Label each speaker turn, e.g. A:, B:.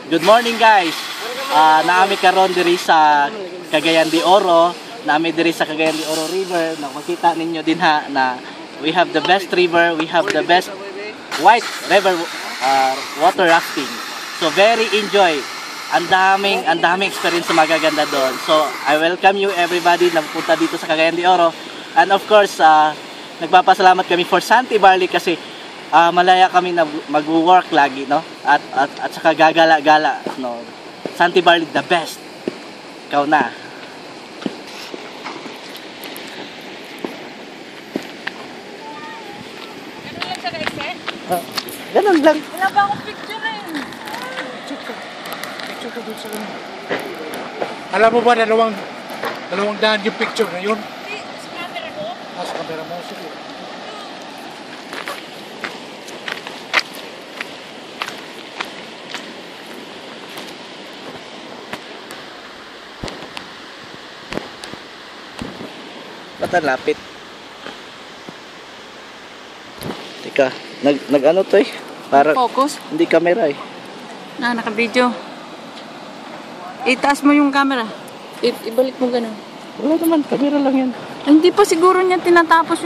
A: Good morning guys. Naami karon diri sa Cagayan de Oro, naami diri sa Cagayan de Oro River. Nakita ninyo din ha na we have the best river, we have the best white river water rafting. So very enjoy. Ang daming experience na magaganda doon. So I welcome you everybody na punta dito sa Cagayan de Oro. And of course, nagpapasalamat kami for Santi Barley kasi malaya kami na mag-work lagi, no? At saka gagala-gala, no? Santi Barley the best. Ikaw na.
B: Ganun lang siya ka-exit?
A: Ganun lang.
B: Wala ba akong picture eh?
C: Picture ka doon sa ano. Alam mo ba, dalawang daan yung picture na yun?
B: Hindi, sa camera ko.
C: Sa camera mo, sige.
A: Bata lapit. Teka, nag-ano to eh? Para
B: Focus?
A: hindi camera eh.
B: Naka-video. Itaas mo yung camera. Ibalik mo ganun.
A: Wala naman, camera lang yan.
B: Hindi pa siguro niya tinatapos yung